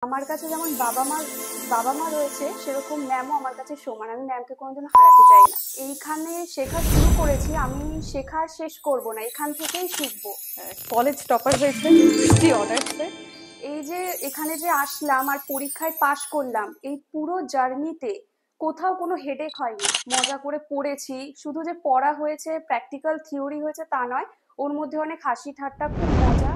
আমার কাছে যেমন বাবা মা রয়েছে, সেরকম ম্যামও আমার কাছে সমান। আমি ম্যামকে কোনোদিনও হারাতে চাই না। এইখানে শেখা শুরু করেছি, আমি শেখা শেষ করব না, এখান থেকেই শিখবো। কলেজ টপার হয়েছে হিস্ট্রি অনার্সে। এই যে এখানে যে আসলাম আর পরীক্ষায় পাশ করলাম, এই পুরো জার্নিতে কোথাও কোনো হেডেক হয়নি। মজা করে পড়েছি, শুধু যে পড়া হয়েছে, প্র্যাকটিক্যাল থিওরি হয়েছে তা নয়, ওর মধ্যে অনেক হাসি ঠাট্টা, খুব মজা।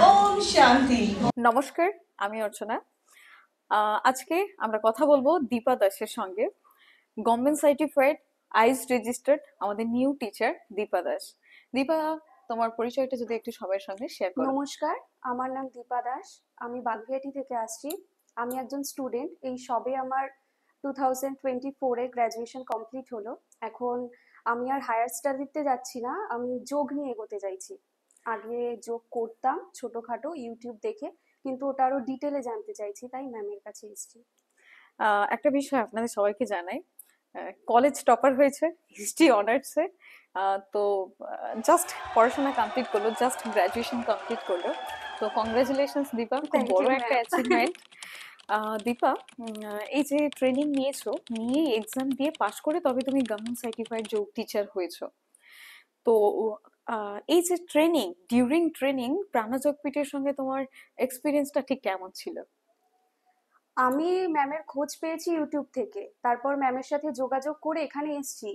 ওম শান্তি। নমস্কার, আমি অর্চনা। আজকে আমরা কথা বলবো দীপা দাসের সঙ্গে। গভর্নমেন্ট সার্টিফাইড আইস রেজিস্টার্ড আমাদের নিউ টিচার দীপা দাস। দীপা, তোমার পরিচয়টা যদি একটু সবার সঙ্গে শেয়ার করো। নমস্কার, আমার নাম দীপা দাস, আমি বাগভিয়াটি থেকে আসছি। আমি একজন স্টুডেন্ট, এই সবে আমার 2024-এ গ্র্যাজুয়েশন কমপ্লিট হলো। এখন আমি আর হায়ার স্টাডিতে যাচ্ছি না, আমি যোগ নিয়ে এগোতে চাইছি। আগে যোগ করতাম ছোটোখাটো ইউটিউব দেখে, কিন্তু ওটা আরও ডিটেলে জানতে চাইছি, তাই ম্যামের কাছে এসেছি। একটা বিষয় আপনাদের সবাইকে জানাই, কলেজ টপার হয়েছে হিস্ট্রি অনার্সে। তো জাস্ট পড়াশোনা কমপ্লিট করলো, জাস্ট গ্র্যাজুয়েশন কমপ্লিট করলো। তো কংগ্রাচুলেশনস দীপা, খুব বড় একটা অ্যাচিভমেন্ট। দীপা, এই যে ট্রেনিং নিয়েছো, নিয়ে এক্সাম দিয়ে পাশ করে তবে তুমি গভর্নমেন্ট সার্টিফাইড যোগ টিচার হয়েছো। তো এই যে ট্রেনিং, ডিউরিং ট্রেনিং প্রাণযোগপীঠের সঙ্গে তোমার এক্সপিরিয়েন্সটা ঠিক কেমন ছিল? আমি ম্যামের খোঁজ পেয়েছি ইউটিউব থেকে, তারপর ম্যামের সাথে যোগাযোগ করে এখানে এসেছি।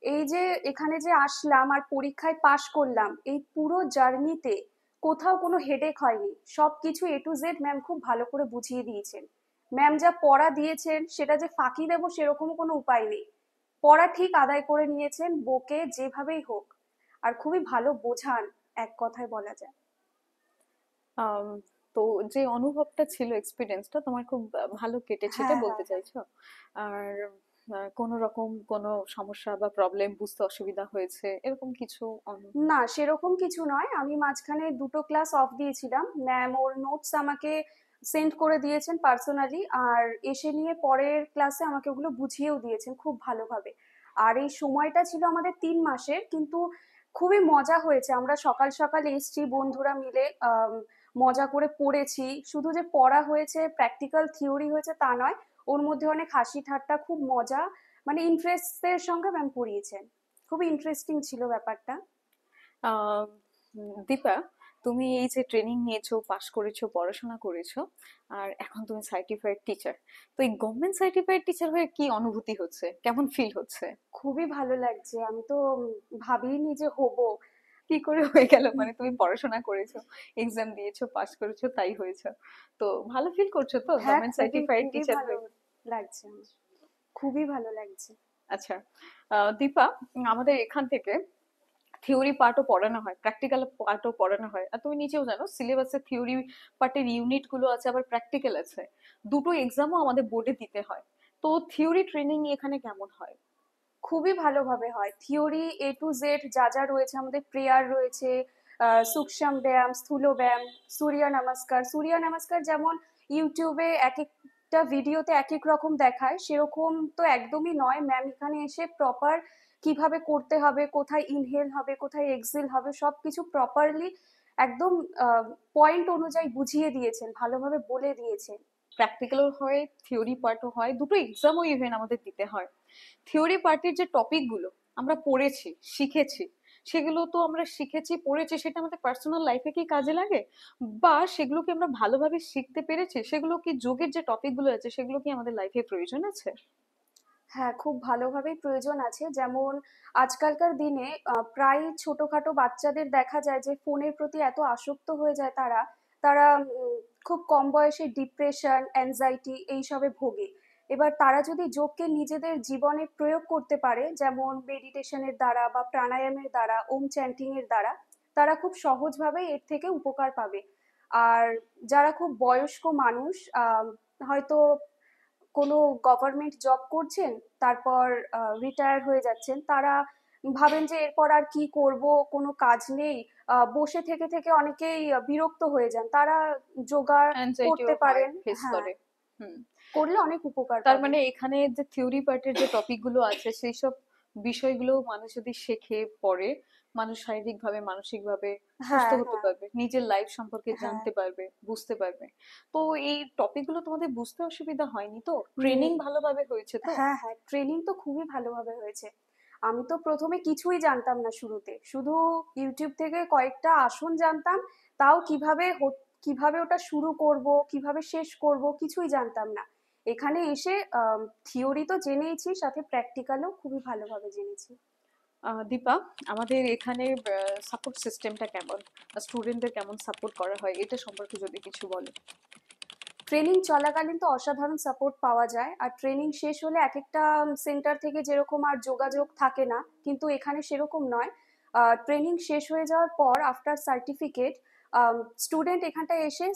এই যে এখানে যে আসলাম আর পরীক্ষায় পাশ করলাম, এই পুরো জার্নিতে কোথাও কোনো হেডেক হয়নি। সবকিছু এ টু জেড ম্যাম খুব ভালো করে বুঝিয়ে দিয়েছেন। ম্যাম যা পড়া দিয়েছেন সেটা যে ফাঁকি দেবো সেরকম কোনো উপায় নেই। পড়া ঠিক আদায় করে নিয়েছেন, বকে যেভাবেই হোক। আর খুবই ভালো বোঝান, এক কথায় বলা যায়। আম, তো যে অনুভবটা ছিল, এক্সপিরিয়েন্সটা তোমার খুব ভালো কেটেছে এটা হ্যাঁ, বলতে হ্যাঁ, হ্যাঁ। চাইছো? আর কোনো রকম কোনো সমস্যা বা প্রবলেম বুঝতে অসুবিধা হয়েছে এরকম কিছু না, সেরকম কিছু নয়। আমি মাঝখানে দুটো ক্লাস অফ দিয়েছিলাম, ম্যাম ওর নোটস আমাকে সেন্ড করে দিয়েছেন পার্সোনালি, আর এসে নিয়ে পরের ক্লাসে আমাকে ওগুলো বুঝিয়েও দিয়েছেন খুব ভালোভাবে। আর এই সময়টা ছিল আমাদের 3 মাসের, কিন্তু খুবই মজা হয়েছে। আমরা সকাল সকাল এসছি বন্ধুরা মিলে, মজা করে পড়েছি। শুধু যে পড়া হয়েছে, প্র্যাকটিক্যাল থিওরি হয়েছে তা নয়, ওর মধ্যে অনেক হাসি ঠাট্টা, খুব মজা, মানে ইন্টারেস্টের সঙ্গে ম্যাম পড়িয়েছেন। খুবই ইন্টারেস্টিং ছিল ব্যাপারটা। আহ, দীপা, তুমি এই যে ট্রেনিং নিয়েছো, পাশ করেছো, পড়াশোনা করেছো, আর এখন তুমি সার্টিফাইড টিচার। তো এই গভর্নমেন্ট সার্টিফাইড টিচার হয়ে কি অনুভূতি হচ্ছে, কেমন ফিল হচ্ছে? খুবই ভালো লাগছে। আমি তো ভাবিনি যে হবো। কি করে হয়ে গেল? মানে তুমি পড়াশোনা করেছো, এক্সাম দিয়েছো, পাস করেছো, তাই হয়েছে। তো ভালো ফিল করছো তো হ্যাঁ, গভর্নমেন্ট খুবই সার্টিফাইড খুবই টিচার ভালো হয়ে? লাগছে আমার, খুবই ভালো লাগছে। আচ্ছা, দীপা, আমাদের এখান থেকে থিওরি পার্টও পড়ানো হয়, প্র্যাকটিক্যাল পার্টও পড়ানো হয়। আর তুমি নিজেও জানো সিলেবাসে থিওরি পার্টের ইউনিট গুলো আছে, আবার প্র্যাকটিক্যাল আছে। দুটো এক্সামও আমাদের বোর্ডে দিতে হয়। তো থিওরি ট্রেনিং এখানে কেমন হয়? খুবই ভালোভাবে হয়। থিওরি এ টু জেড যা যা রয়েছে, আমাদের প্রেয়ার রয়েছে, সূক্ষ্ম ব্যায়াম, স্থূল ব্যায়াম, সূর্য নমস্কার। সূর্য নমস্কার যেমন ইউটিউবে এক একটা ভিডিওতে এক এক রকম দেখায়, সেরকম তো একদমই নয়। ম্যাম এখানে এসে প্রপার কিভাবে করতে হবে, কোথায় ইনহেল হবে, কোথায় এক্সেল হবে, সবকিছু প্রপারলি একদম পয়েন্ট অনুযায়ী বুঝিয়ে দিয়েছেন, ভালোভাবে বলে দিয়েছেন। প্র্যাকটিক্যালও হয়, থিওরি পার্টও হয়, দুটো এক্সামও ইভেন আমাদের দিতে হয়। থিওরি পার্টের যে টপিকগুলো আমরা পড়েছি, শিখেছি, সেগুলো তো আমরা শিখেছি, পড়েছি, সেটা আমাদের পার্সোনাল লাইফে কি কাজে লাগে? বা সেগুলো কি আমরা ভালোভাবে শিখতে পেরেছি? সেগুলো কি যোগের যে টপিকগুলো আছে সেগুলো কি আমাদের লাইফে প্রয়োজন আছে? হ্যাঁ, খুব ভালোভাবেই প্রয়োজন আছে। যেমন আজকালকার দিনে প্রায় ছোটখাটো বাচ্চাদের দেখা যায় যে ফোনের প্রতি এত আসক্ত হয়ে যায় তারা, তারা খুব কম বয়সে ডিপ্রেশন, অ্যাংজাইটি এইসবে ভোগে। এবার তারা যদি যোগকে নিজেদের জীবনে প্রয়োগ করতে পারে, যেমন মেডিটেশনের দ্বারা বা প্রাণায়ামের দ্বারা, ওম চ্যান্টিং এর দ্বারা, তারা খুব সহজভাবে এর থেকে উপকার পাবে। আর যারা খুব বয়স্ক মানুষ, হয়তো কোনো গভর্নমেন্ট জব করছেন, তারপর রিটায়ার হয়ে যাচ্ছেন, তারা ভাবেন যে এরপর আর কি করব, কোনো কাজ নেই, বসে থেকে থেকে অনেকেই বিরক্ত হয়ে যান, তারা যোগা করতে অ্যানজাইটিও হয়, পারেন। ফেস হ্যাঁ, করে। হুম। করলে অনেক উপকার তার পাবেন। মানে এখানে যে থিওরি পার্টের যে টপিকগুলো আছে সেই সব বিষয়গুলো মানুষ যদি শেখে, পড়ে, মানুষ শারীরিকভাবে মানসিকভাবে সুস্থ হ্যাঁ, হতে হ্যাঁ, পারবে, নিজের লাইফ সম্পর্কে হ্যাঁ। জানতে পারবে, বুঝতে পারবে। তো এই টপিক গুলো তোমাদের বুঝতে অসুবিধা হয়নি তো? উম ট্রেনিং ভালোভাবে হয়েছে তো? হ্যাঁ, হ্যাঁ, ট্রেনিং তো খুবই ভালোভাবে হয়েছে। আমি তো ১ম এ কিছুই জানতাম না শুরুতে। শুধু YouTube থেকে কয়েকটা আসন জানতাম। তাও কিভাবে ওটা শুরু করব, কিভাবে শেষ করব কিছুই জানতাম না। এখানে এসে থিওরি তো জেনেইছি, সাথে প্র্যাকটিক্যালও খুবই ভালোভাবে জেনেছি। দীপা, আমাদের এখানে সাপোর্ট সিস্টেমটা কেমন? স্টুডেন্টদের কেমন সাপোর্ট করা হয় এটা সম্পর্কে যদি কিছু বলো। ট্রেনিং চলাকালীন তো অসাধারণ সাপোর্ট পাওয়া যায়, আর ট্রেনিং শেষ হলে একেকটা সেন্টার থেকে যেরকম আর যোগাযোগ থাকে না, কিন্তু এখানে সেরকম নয়। ট্রেনিং শেষ হয়ে যাওয়ার পর আফটার সার্টিফিকেট স্টুডেন্ট এখানটায় এসে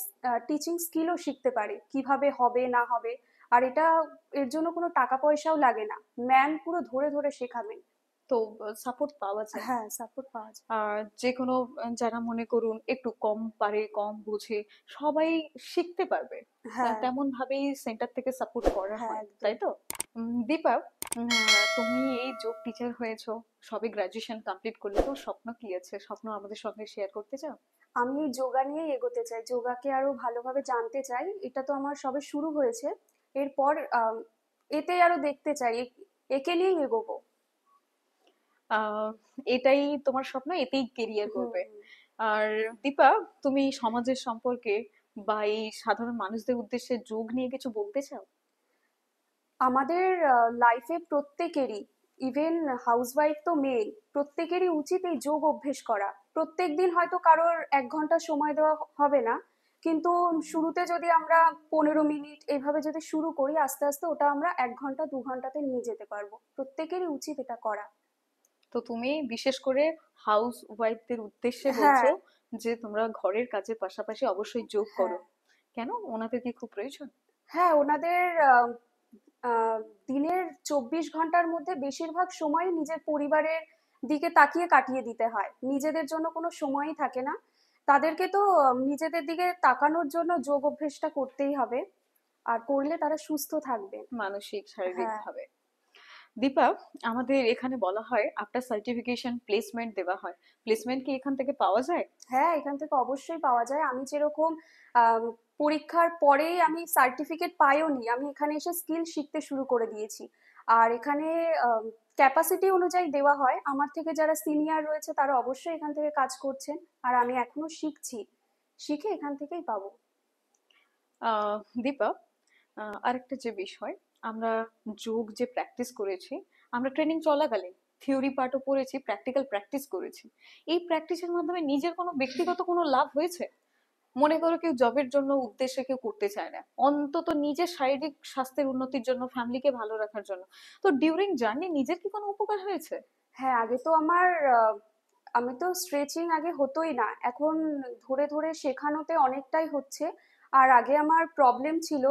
টিচিং স্কিলও শিখতে পারে, কিভাবে হবে না হবে। আর এর জন্য কোনো টাকা পয়সাও লাগে না। ম্যাম পুরো ধরে ধরে শেখাবেন। তো সাপোর্ট পাওয়া যায়। হ্যাঁ, সাপোর্ট পাওয়া যায়। আর যে কোনো যারা মনে করুন একটু কম পারে, কম বুঝে, সবাই শিখতে পারবে, হ্যাঁ, তেমন ভাবেই সেন্টার থেকে সাপোর্ট করা হ্যাঁ, হয়, একদম। তাই তো? দীপা, তুমি এই যোগ টিচার হয়েছো, সবে গ্রাজুয়েশন কমপ্লিট করলে, তো স্বপ্ন কি আছে? স্বপ্ন আমাদের সঙ্গে শেয়ার করতে চাও? আমি যোগা নিয়েই এগোতে চাই, যোগাকে আরো ভালোভাবে জানতে চাই। এটা তো আমার সবে শুরু হয়েছে। এরপর এতেই আরো দেখতে চাই, একে নিয়েই এগোবো। আহ এটাই তোমার স্বপ্ন, এতেই কেরিয়ার হুম, করবে। হুম। আর দীপা, তুমি সমাজের সম্পর্কে বা এই সাধারণ মানুষদের উদ্দেশ্যে যোগ নিয়ে কিছু বলতে চাও? আমাদের লাইফে প্রত্যেকেরই, ইভেন হাউসওয়াইফ তো মেন, প্রত্যেকেরই উচিত এই যোগ অভ্যেস করা। প্রত্যেকদিন হয়তো কারোর ১ ঘন্টা সময় দেওয়া হবে না, কিন্তু শুরুতে যদি আমরা ১৫ মিনিট এভাবে যদি শুরু করি, আস্তে আস্তে ওটা আমরা ১ ঘন্টা ২ ঘন্টাতে নিয়ে যেতে পারবো। প্রত্যেকেরই উচিত এটা করা। তো তুমি বিশেষ করে হাউস ওয়াইফদের উদ্দেশ্যে হ্যাঁ, বলছো যে তোমরা ঘরের কাজের পাশাপাশি অবশ্যই যোগ করো। হ্যাঁ, কেন? ওনাদের কি খুব প্রয়োজন? হ্যাঁ, ওনাদের আহ, দিনের ২৪ ঘন্টার মধ্যে বেশিরভাগ সময় নিজের পরিবারের দিকে তাকিয়ে কাটিয়ে দিতে হয়, নিজেদের জন্য কোনো সময়ই থাকে না। তাদেরকে তো নিজেদের দিকে তাকানোর জন্য যোগ অভ্যেসটা করতেই হবে, আর করলে তারা সুস্থ থাকবে। মানসিক, শারীরিক হ্যাঁ, ভাবে। দীপা, আমাদের এখানে বলা হয় আফটার সার্টিফিকেশন প্লেসমেন্ট দেওয়া হয়। প্লেসমেন্ট কি এখান থেকে পাওয়া যায়? হ্যাঁ, এখান থেকে অবশ্যই পাওয়া যায়। আমি যেরকম আম, পরীক্ষার পরেই আমি সার্টিফিকেট পাইও নি, আমি এখানে এসে স্কিল শিখতে শুরু করে দিয়েছি। আর এখানে ক্যাপাসিটি অনুযায়ী দেওয়া হয়। আমার থেকে যারা সিনিয়র রয়েছে তারা অবশ্যই এখান থেকে কাজ করছেন, আর আমি এখনো শিখছি, শিখে এখান থেকেই পাবো। আহ দীপা, আরেকটা যে বিষয়, আমরা যোগ যে প্র্যাকটিস করেছি, আমরা ট্রেনিং চলাকালীন থিওরি পার্টও পড়েছি, প্র্যাকটিক্যাল প্র্যাকটিস করেছি। এই প্র্যাকটিসের মাধ্যমে নিজের কোনো ব্যক্তিগত কোনো লাভ হয়েছে? মনে করো কেউ জবের জন্য উদ্দেশ্যে কেউ করতে চায় না, অন্তত নিজের শারীরিক স্বাস্থ্যের উন্নতির জন্য, ফ্যামিলিকে ভালো রাখার জন্য, তো ডিউরিং জার্নি নিজের কি কোনো উপকার হয়েছে? হ্যাঁ, আগে তো আমার আমি তো স্ট্রেচিং আগে হতোই না, এখন ধরে ধরে শেখানোতে অনেকটাই হচ্ছে। আর আগে আমার প্রবলেম ছিল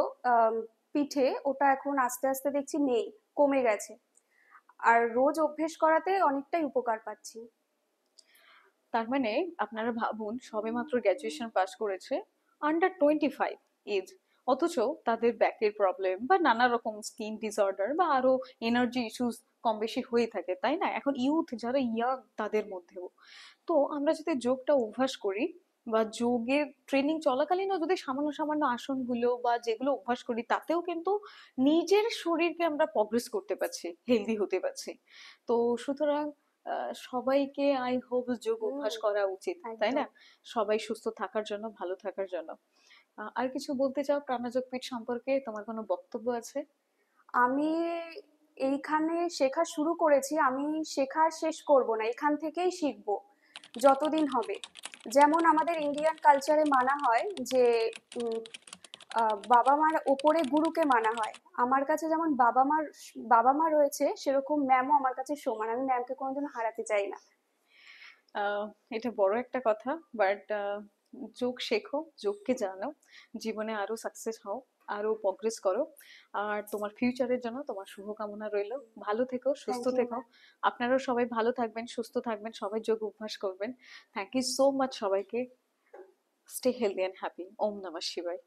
পিঠে, ওটা এখন আস্তে আস্তে দেখছি নেই, কমে গেছে। আর রোজ অভ্যেস করাতে অনেকটাই উপকার পাচ্ছি। তার মানে আপনারা ভাবুন, সবেমাত্র গ্র্যাজুয়েশন পাস করেছে, আন্ডার 25 এজ, অথচ তাদের ব্যাকের প্রবলেম বা নানা রকম স্কিন ডিসঅর্ডার বা আরো এনার্জি ইস্যুস কম বেশি হয়ে থাকে, তাই না? এখন ইউথ যারা ইয়াং তাদের মধ্যেও। তো আমরা যদি যোগটা অভ্যাস করি বা যোগের ট্রেনিং চলাকালীনও যদি সামান্য সামান্য আসনগুলো বা যেগুলো অভ্যাস করি, তাতেও কিন্তু নিজের শরীরকে আমরা প্রগ্রেস করতে পারছি, হেলদি হতে পারছি। তো সুতরাং সবাইকে আই হোপ যোগ হুম, অভ্যাস করা উচিত, তাই না? একদম। সবাই সুস্থ থাকার জন্য, ভালো থাকার জন্য। আর কিছু বলতে চাও প্রাণাযোগ পীঠ সম্পর্কে? তোমার কোনো বক্তব্য আছে? আমি এইখানে শেখা শুরু করেছি, আমি শেখা শেষ করব না, এখান থেকেই শিখবো যতদিন হবে। যেমন আমাদের ইন্ডিয়ান কালচারে মানা হয় যে উম, বাবা মার ওপরে গুরুকে মানা হয়। আমার কাছে যেমন বাবা মা রয়েছে, সেরকম ম্যামও আমার কাছে সমান। আমি ম্যামকে কোনোদিনও হারাতে চাই না। আহ এটা বড় একটা কথা, বাট যোগ শেখো, যোগকে জানো, জীবনে আরো সাকসেস হও, আরো প্রগ্রেস করো। আর তোমার ফিউচারের জন্য তোমার শুভকামনা রইলো। ভালো থেকো, সুস্থ থ্যাংক ইউ থেকো। ম্যাম। আপনারাও সবাই ভালো থাকবেন, সুস্থ থাকবেন, সবাই যোগ অভ্যাস করবেন। থ্যাংক ইউ সো মাচ সবাইকে। Stay healthy and happy. ওম নমঃ শিবায়।